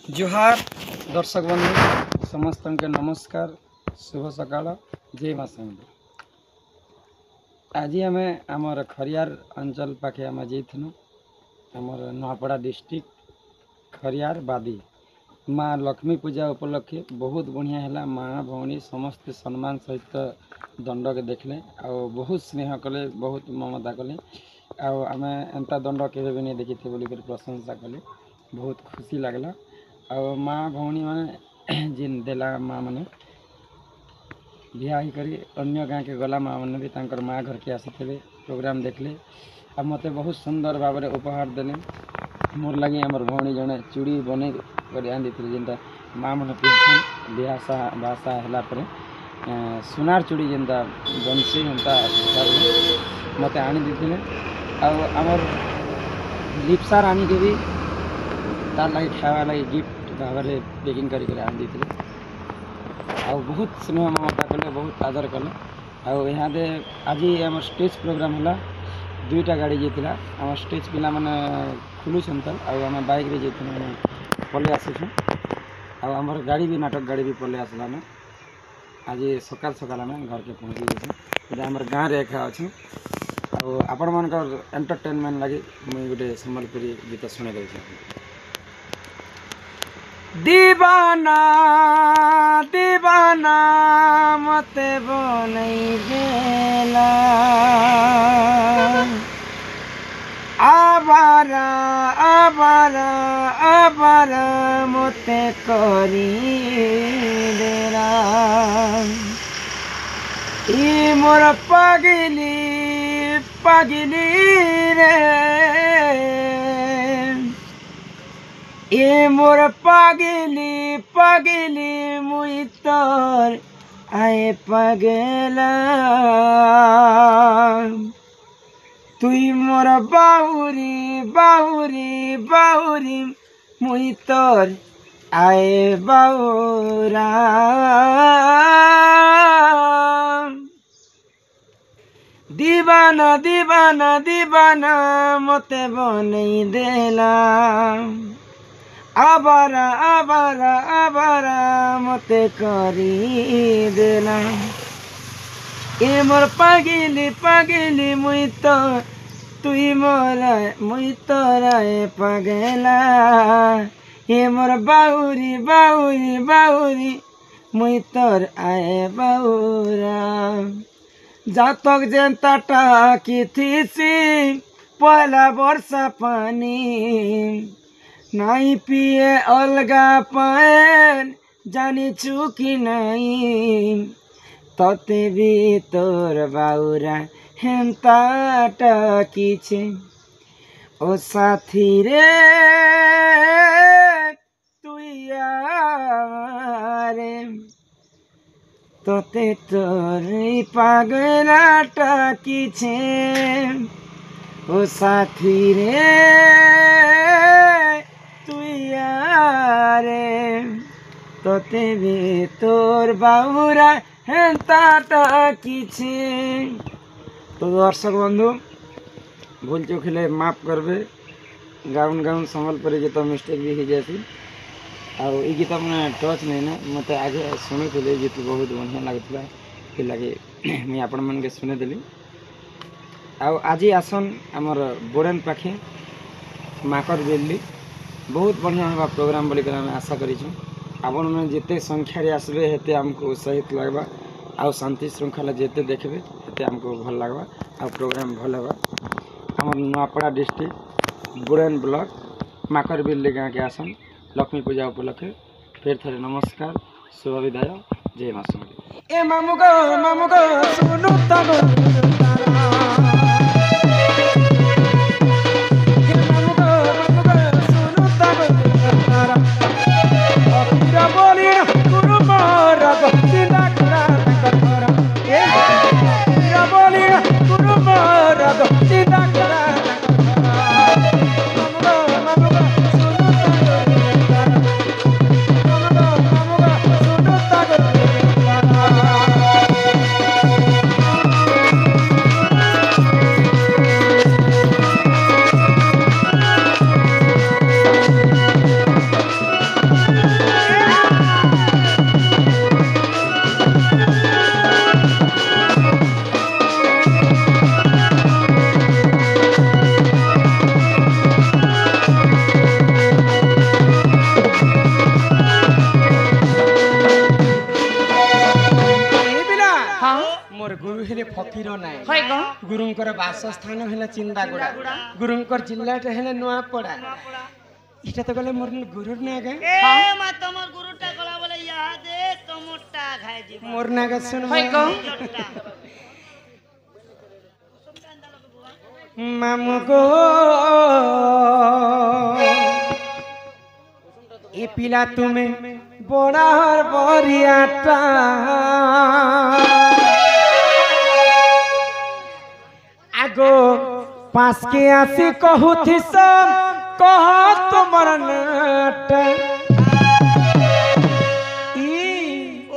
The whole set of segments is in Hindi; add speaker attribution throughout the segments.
Speaker 1: जुहार दर्शक बंधु समस्त के नमस्कार शुभ सकाळ जय माँ समलेई। आज आम आमर खरियार अंचल पाखे आम जाइनु आमर नुआपड़ा डिस्ट्रिक्ट खरियार बादी माँ लक्ष्मी पूजा उपलक्षे बहुत बढ़िया है। माँ भौणी समस्त सम्मान सहित दंड के देखले आ बहुत स्नेह कले बहुत ममता कले आम एंता दंड केवे भी नहीं देखी बोल प्रशंसा कले बहुत खुशी लगला। आ माँ भौणी मैंने जिन देला माँ मैंने बिहाई करी अन्य गाँव के गला माँ मैंने भी तांकर माँ घर के आसी प्रोग्राम देखले आ मते बहुत सुंदर भाव में उपहार देले। मोर लगी आमर भौणी जड़े चूड़ी बन कर आनी जेनता माँ मैंने पिंधन बासा है सुनार चूड़ी जेनता बनसी एंता मत आनी देते आमर लिपसार आनी के भी तार लगे खावा लगे गिफ्ट भाव में पैकिंग कर आनी देते आ बहुत स्नेह ममता कले बहुत आदर कले। यहाँ दे आज आम स्टेज प्रोग्राम है दुईटा गाड़ी जाता आम स्टेज पिला माने खुलुन आम बाइक रे जाइए पलि आसुँ आमर गाड़ी भी नाटक गाड़ी भी पलि आसलान आज सकाल सकाल आम घर के पहुँची गए आमर गाँव रे एका अच्छे आपण मान एंटरटेनमेंट लगी मुझे गोटे सम्बलपुरी गीत शुणे दूँ। दीवाना दीवाना मते बनई देला आवारा आवारा आवारा मते करी देला ई मोर पागली पागली रे ए मोर पागली पागली मुई तोर आए पागला तुई मोर बाहुरी बाहुरी बाहुरी मुई तोर आए बाहुरा दीवाना दीवाना दीवाना मते बनई देला आबारा आबारा आबारा मते करी देला ए मोर पागिली पागिली मुई तो तुई मोरा मुई तोराए पागला ए मोर बाहुरी बाहुरी बाहुरी मुई तोर आए बाहुरा जातक जेनता टाकी थीसी पहला वर्षा पानी नाई पिए अलगा पाएन जानी चुकी नहीं तते भी तोर बाउरा हेंता टाकी छे ओ साथी रे तुई रे तते तोर पागला टाकी छे ओ साथी रे रे तोते भी तोर बाबूरा हेंता टाकी छे। तो दर्शक बंधु भूल चुकले माफ करबे गाउन गाउन संबलपुरी गीत मिस्टेक भी हो जाती आई गीत मैंने टच नहीं ना मत आगे शुणी थे गीत बहुत बढ़िया लगुला कि लगे मुझे आपण मन के शुणीदेली आज आसन आमर बोरेन पाखे माकर बेली बहुत बढ़िया होगा प्रोग्राम बोलिक आम आशा करूँ आपण मैंने जिते संख्यारे आसबे हेते आमको उत्साहित लगवा आ शांति श्रृंखला जिते देखबे हेते आमको भल लगवा आ प्रोग्राम भल होगा। आम नुआपड़ा डिस्ट्रिक्ट बुरेन ब्लॉक माकरबिल्ली गाँव के आसन लक्ष्मी पूजा उपलक्षे फिर थे नमस्कार शुभ विदाय जय माँ समलेई। ए मामू गो सुनु तगो
Speaker 2: हेले फकीर नाय
Speaker 3: होय गो
Speaker 2: गुरुंकर वासस्थान हेला चिंदागुड़ा गुरुंकर जिल्लाटा हेला नुआपड़ा इटा तो गले मोर गुरुर ना गे
Speaker 3: ए मा तमर गुरुटा गला बोले यहाँ दे तमोटा खाए जी
Speaker 2: मोर ना गे सुन
Speaker 3: होय गो
Speaker 2: मामू गो ए पिला तुम्हें बड़ा हर बरियाटा आगो पास के आसी कहू थी सब कह तुमर नाटा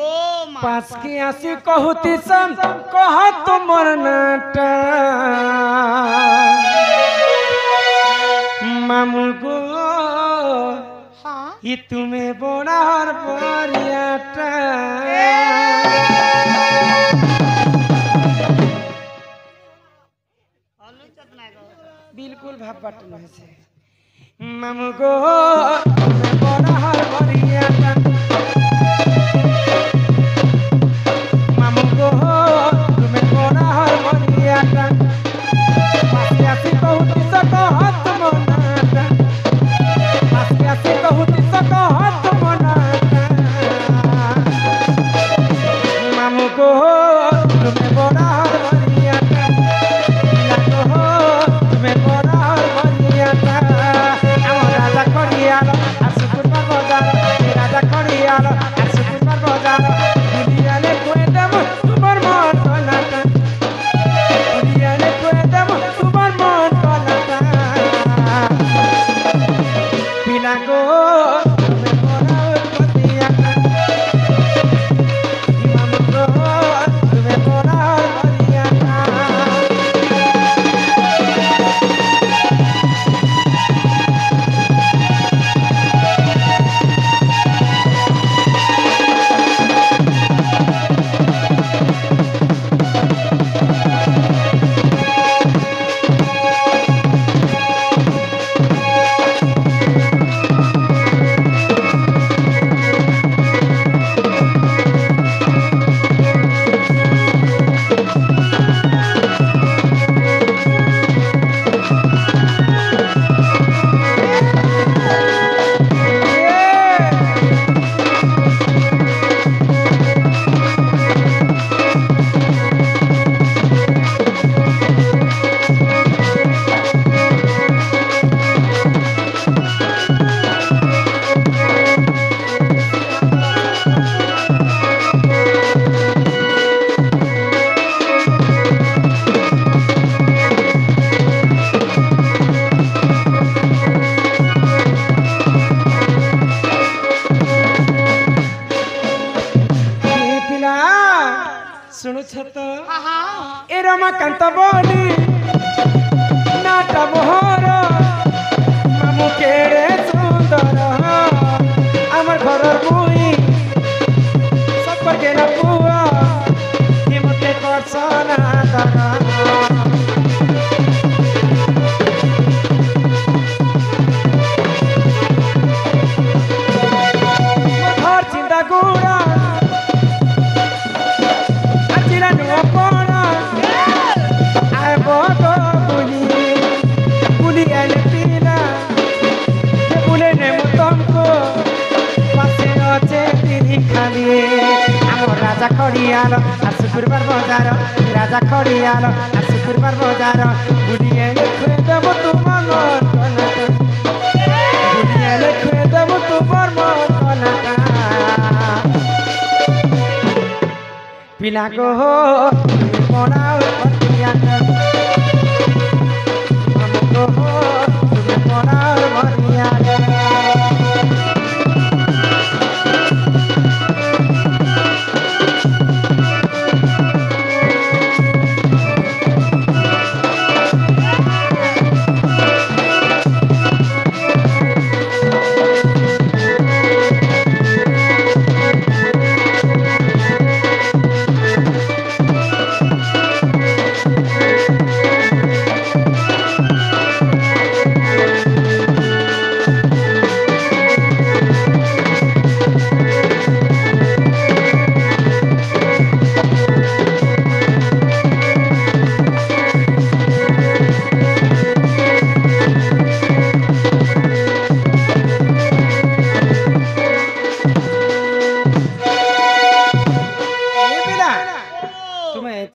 Speaker 3: ओ मा
Speaker 2: पास के आसी कहू थी सब कह तुमर नाटा मामू गो
Speaker 3: हां
Speaker 2: ये तुम्हें बड़ा हर बरियाटा
Speaker 3: हलु चतना गो
Speaker 2: बिल्कुल भाव बटन है मामू गो तुम्हें बड़ा हर बरियाटा मामू गो तुम्हें बड़ा हर बरियाटा पास आसी बहुत सकत मनाता पास आसी बहुत सकत मनाता मामू गो तुम्हें बड़ा हर बरियाटा लागो तुम्हें बड़ा हर बरियाटा राजा खड़ियाल आसुकुर बाजार राजा खड़ियाल आसुकुर बाजार दुनियाले कोएदम तुमर मन कलाटा दुनियाले कोएदम तुमर मन कलाटा पिला गो तुम्हें बड़ा बरियाटा इमाम गो तुम्हें बड़ा बरियाटा शुणुछत ए रमाकांत बोली नाटा मोहर मामू केड़े सुंदर आमर घरर मुई सब के ना पुआ कि मते करसना दर घर चिंता गुड़ा राजा खड़ियाल शुक्रवार बजार राजा खड़ियाल शुक्रवार बजार बुढ़िया खुएदब तुमर मन कलाटा बुढ़िया खुएदब तुमर मन कलाटा पिला गो